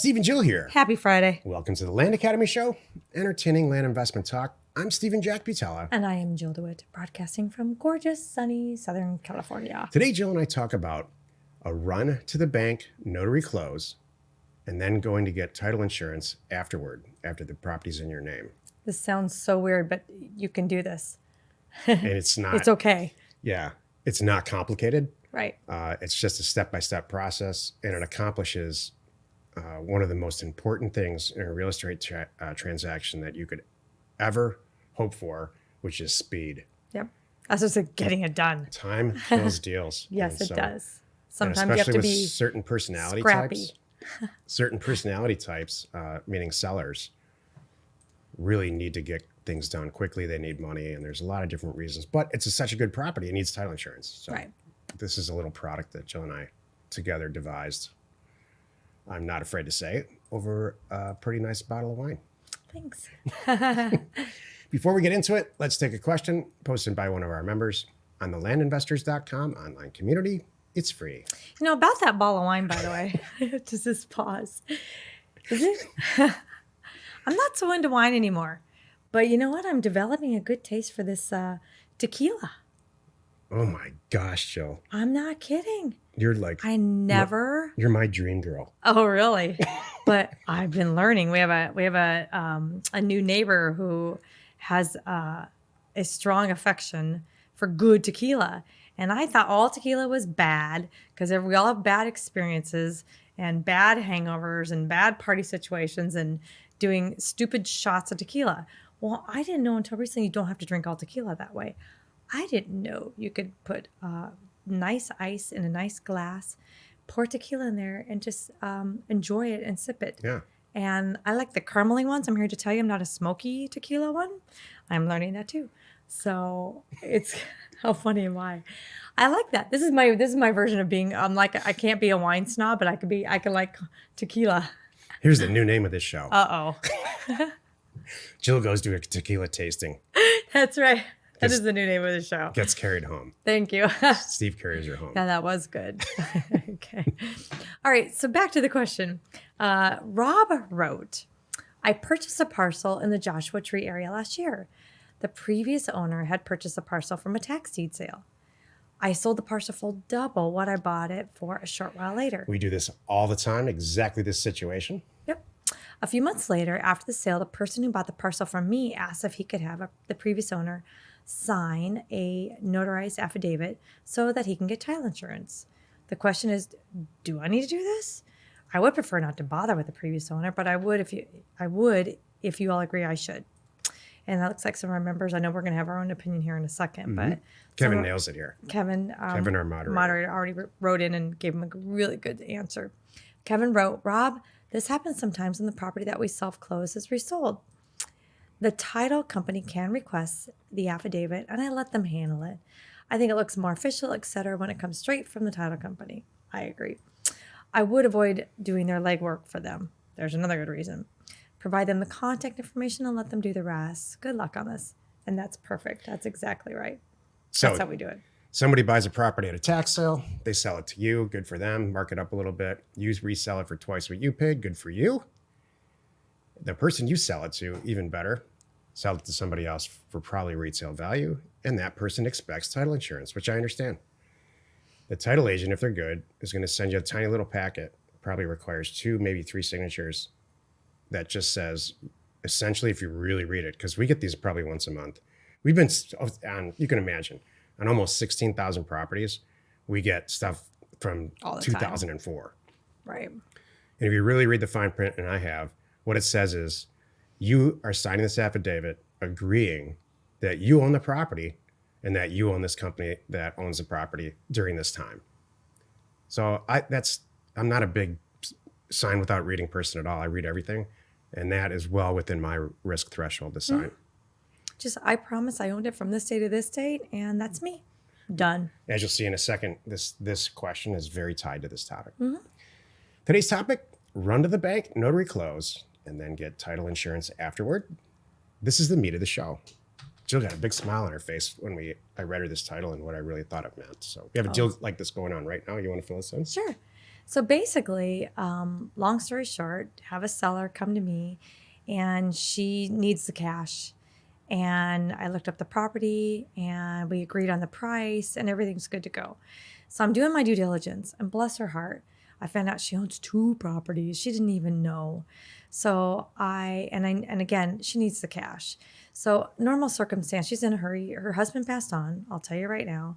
Steve and Jill here. Happy Friday. Welcome to the Land Academy Show, entertaining land investment talk. I'm Steve and Jack Butella. And I am Jill DeWitt, broadcasting from gorgeous, sunny Southern California. Today, Jill and I talk about a run to the bank, notary close, and then going to get title insurance afterward, after the property's in your name. This sounds so weird, but you can do this. And it's not. It's okay. Yeah, it's not complicated. Right. It's just a step-by-step process, and it accomplishes one of the most important things in a real estate transaction that you could ever hope for, which is speed. Yep. That's just getting it done. Time kills deals. Yes, it does. Sometimes you have to be certain personality scrappy. types. Certain personality types, meaning sellers, really need to get things done quickly. They need money, and there's a lot of different reasons. But it's such a good property; it needs title insurance. So right. This is a little product that Jill and I together devised. I'm not afraid to say it, over a pretty nice bottle of wine. Thanks. Before we get into it, let's take a question posted by one of our members on the LandInvestorscom online community. It's free. You know, about that bottle of wine, by the way, just pause. Is it? I'm not so into wine anymore. But you know what? I'm developing a good taste for this tequila. Oh my gosh, Jill. I'm not kidding. You're like... You're my dream girl. Oh, really? But I've been learning. We have a new neighbor who has a strong affection for good tequila. And I thought all tequila was bad because we all have bad experiences and bad hangovers and bad party situations and doing stupid shots of tequila. Well, I didn't know until recently you don't have to drink all tequila that way. I didn't know you could put nice ice in a nice glass, pour tequila in there, and just enjoy it and sip it. Yeah. And I like the caramely ones. I'm here to tell you I'm not a smoky tequila one. I'm learning that too. So it's how funny am I? I like that. This is my version of being. I'm like I can't be a wine snob, but I can like tequila. Here's the new name of this show. Uh-oh. Jill goes to a tequila tasting. That's right. That is the new name of the show. Gets carried home. Thank you. Steve carries her home. Yeah, that was good. Okay. All right. So back to the question. Rob wrote, I purchased a parcel in the Joshua Tree area last year. The previous owner had purchased a parcel from a tax deed sale. I sold the parcel for double what I bought it for a short while later. We do this all the time, exactly this situation. Yep. A few months later, after the sale, the person who bought the parcel from me asked if he could have the previous owner sign a notarized affidavit so that he can get title insurance. The question is, do I need to do this? I would prefer not to bother with the previous owner, but I would if you all agree I should. And that looks like some of our members, I know we're going to have our own opinion here in a second, but Kevin nails it here. Kevin, our moderator, already wrote in and gave him a really good answer. Kevin wrote, Rob, this happens sometimes when the property that we self-close is resold. The title company can request the affidavit, and I let them handle it. I think it looks more official, etc., when it comes straight from the title company. I agree. I would avoid doing their legwork for them. There's another good reason. Provide them the contact information and let them do the rest. Good luck on this. And that's perfect. That's exactly right. So that's how we do it. Somebody buys a property at a tax sale. They sell it to you. Good for them. Mark it up a little bit. You resell it for twice what you paid. Good for you. The person you sell it to, even better. Sell it to somebody else for probably retail value, and that person expects title insurance, which I understand. The title agent, if they're good, is going to send you a tiny little packet, probably requires 2, maybe 3 signatures, that just says, essentially, if you really read it, because we get these probably once a month. We've been on, you can imagine, on almost 16,000 properties, we get stuff from 2004. Right. And if you really read the fine print, and I have, what it says is, you are signing this affidavit agreeing that you own the property and that you own this company that owns the property during this time. So I'm not a big sign without reading person at all. I read everything, and that is well within my risk threshold to sign. Just, I promise I owned it from this day to this date, and that's me. Done. As you'll see in a second, this question is very tied to this topic. Today's topic, run to the bank, notary close, and then get title insurance afterward. This is the meat of the show. Jill got a big smile on her face when I read her this title and what I really thought it meant. So we have a deal like this going on right now. You want to fill us in? Sure. So basically, long story short, have a seller come to me and she needs the cash. And I looked up the property and we agreed on the price and everything's good to go. So I'm doing my due diligence and bless her heart, I found out she owns 2 properties. She didn't even know. So and again, she needs the cash. So normal circumstance, she's in a hurry. Her husband passed on, I'll tell you right now,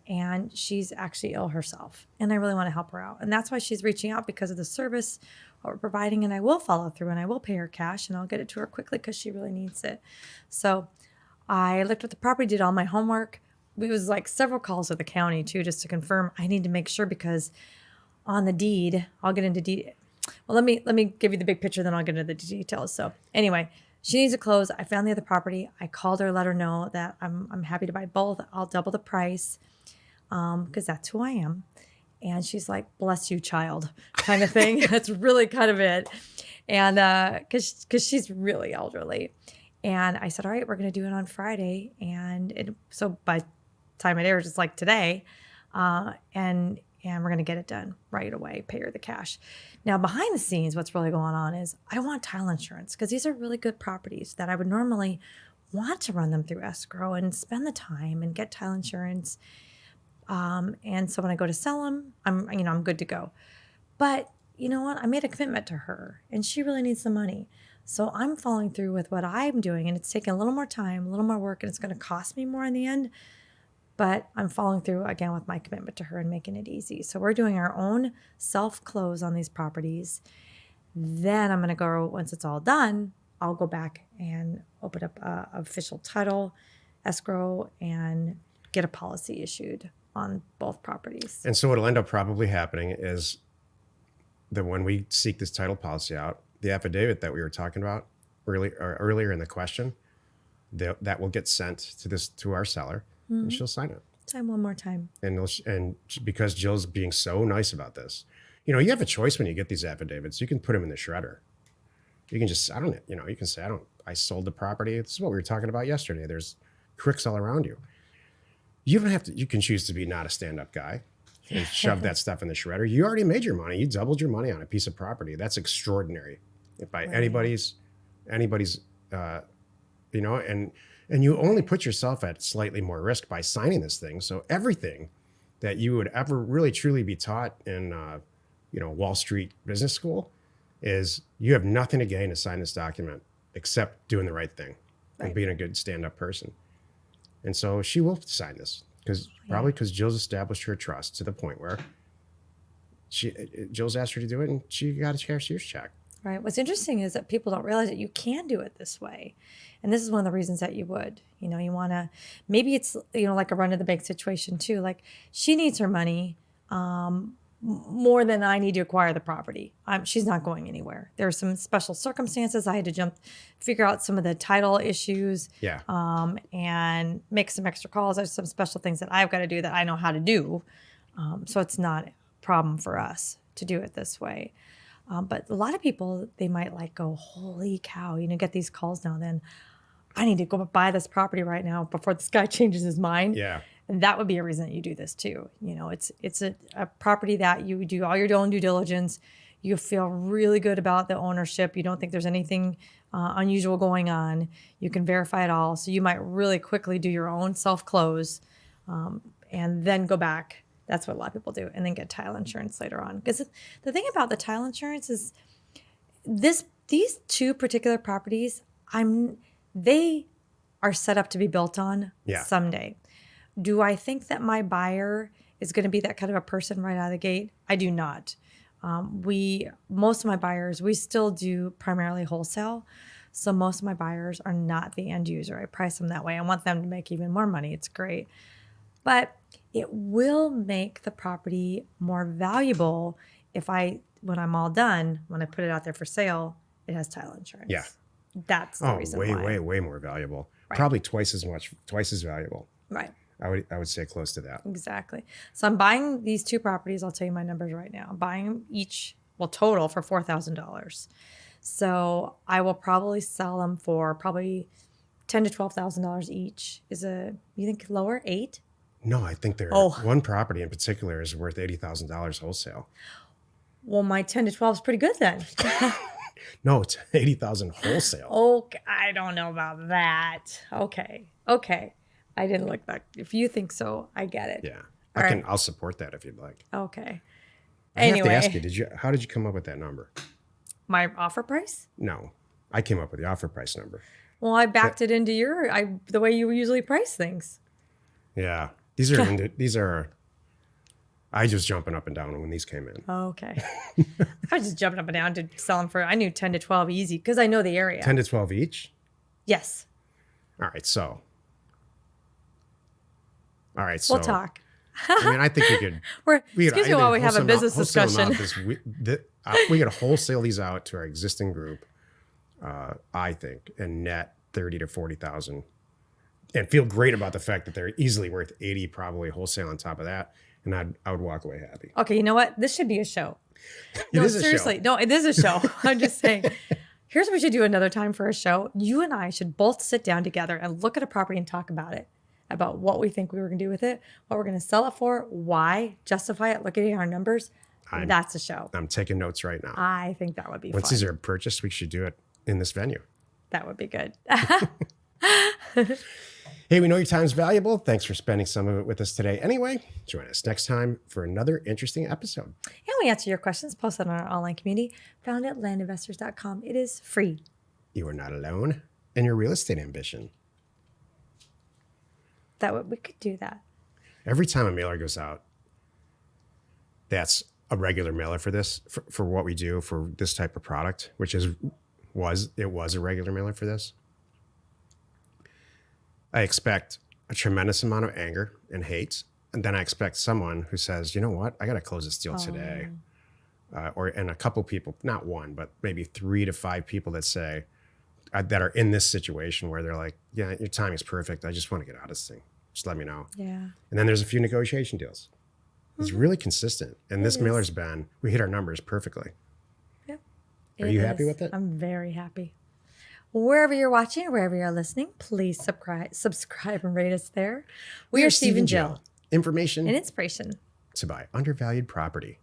and she's actually ill herself. And I really want to help her out. And that's why she's reaching out, because of the service what we're providing. And I will follow through and I will pay her cash and I'll get it to her quickly because she really needs it. So I looked at the property, did all my homework. It was like several calls to the county too, just to confirm. I need to make sure, because on the deed, I'll get into deed. Well, let me give you the big picture, then I'll get into the details. So anyway, she needs to close. I found the other property. I called her, let her know that I'm happy to buy both. I'll double the price, because that's who I am. And she's like, bless you, child, kind of thing. That's really kind of it. And because she's really elderly. And I said, all right, we're going to do it on Friday. And so by the time it airs, it's like today. And we're going to get it done right away, pay her the cash. Now, behind the scenes, what's really going on is I want title insurance, because these are really good properties that I would normally want to run them through escrow and spend the time and get title insurance. And so when I go to sell them, I'm good to go. But you know what? I made a commitment to her and she really needs the money. So I'm following through with what I'm doing, and it's taking a little more time, a little more work, and it's going to cost me more in the end. But I'm following through again with my commitment to her and making it easy. So we're doing our own self-close on these properties. Then I'm going to go, once it's all done, I'll go back and open up a official title, escrow, and get a policy issued on both properties. And so what'll end up probably happening is that when we seek this title policy out, the affidavit that we were talking about earlier in the question, that will get sent to our seller, and she'll sign it. Sign one more time. And because Jill's being so nice about this, you have a choice when you get these affidavits. You can put them in the shredder. You can just, you can say, I sold the property. This is what we were talking about yesterday. There's cricks all around you. You don't have to, you can choose to be not a stand-up guy and shove that stuff in the shredder. You already made your money. You doubled your money on a piece of property. That's extraordinary by anybody's, and you only put yourself at slightly more risk by signing this thing. So everything that you would ever really truly be taught in, Wall Street business school is you have nothing to gain to sign this document except doing the right thing and being a good stand-up person. And so she will sign this because Jill's established her trust to the point where Jill's asked her to do it, and she got a cashier's check. Right. What's interesting is that people don't realize that you can do it this way. And this is one of the reasons that you would. You want to, maybe it's, like a run of the bank situation too. Like she needs her money more than I need to acquire the property. She's not going anywhere. There are some special circumstances. I had to figure out some of the title issues. Yeah. And make some extra calls. There's some special things that I've got to do that I know how to do. So it's not a problem for us to do it this way. But a lot of people, they might go, holy cow, get these calls now. Then I need to go buy this property right now before this guy changes his mind. Yeah. And that would be a reason that you do this too. It's a property that you do all your own due diligence. You feel really good about the ownership. You don't think there's anything unusual going on. You can verify it all. So you might really quickly do your own self-close and then go back. That's what a lot of people do, and then get title insurance later on. Because the thing about the title insurance is these 2 particular properties, they are set up to be built on someday. Do I think that my buyer is going to be that kind of a person right out of the gate? I do not. Most of my buyers, we still do primarily wholesale. So most of my buyers are not the end user. I price them that way. I want them to make even more money. It's great. But it will make the property more valuable when I'm all done, when I put it out there for sale, it has title insurance. Yeah. That's the reason why. Way more valuable. Right. Probably twice as valuable. Right. I would say close to that. Exactly. So I'm buying these 2 properties. I'll tell you my numbers right now. I'm buying them each, total for $4,000. So I will probably sell them for probably $10,000 to $12,000 each. You think lower, 8? No, I think one property in particular is worth $80,000 wholesale. Well, my 10 to 12 is pretty good then. No, it's 80,000 wholesale. Okay, I don't know about that. Okay. I didn't look back. If you think so, I get it. Yeah. All right. I'll support that if you'd like. Okay. I have Anyway, to ask you, how did you come up with that number? my offer price? No. I came up with the offer price number. Well, I backed it into the way you usually price things. Yeah. These are I was jumping up and down when these came in. Okay. I was just jumping up and down to sell them I knew 10 to 12 easy because I know the area. 10 to 12 each? Yes. All right, so. We'll talk. I mean, I think we could. Excuse me while we have a business discussion. We could wholesale these out to our existing group, I think, and net 30 to 40,000, and feel great about the fact that they're easily worth 80, probably wholesale on top of that, and I would walk away happy. Okay, you know what? This should be a show. No, seriously, no, it is a show. I'm just saying. Here's what we should do another time for a show. You and I should both sit down together and look at a property and talk about it. About what we think we were going to do with it, what we're going to sell it for, why, justify it, look at our numbers. That's a show. I'm taking notes right now. I think that would be Once fun. these are purchased, we should do it in this venue. That would be good. Hey, we know your time's valuable. Thanks for spending some of it with us today. Anyway, join us next time for another interesting episode. And we answer your questions posted on our online community found at LandInvestors.com. It is free. You are not alone in your real estate ambition. We could do that. Every time a mailer goes out, that's a regular mailer for this, for what we do for this type of product, which was a regular mailer for this. I expect a tremendous amount of anger and hate. And then I expect someone who says, you know what, I got to close this deal today. And a couple people, not one, but maybe 3 to 5 people that say, that are in this situation where they're like, yeah, your timing is perfect. I just want to get out of this thing. Just let me know. Yeah. And then there's a few negotiation deals. It's really consistent. And this mailer's we hit our numbers perfectly. Yep. Are you happy with it? I'm very happy. Wherever you're watching or wherever you're listening, please subscribe and rate us there. We are Steve and Jill. Information and inspiration to buy undervalued property.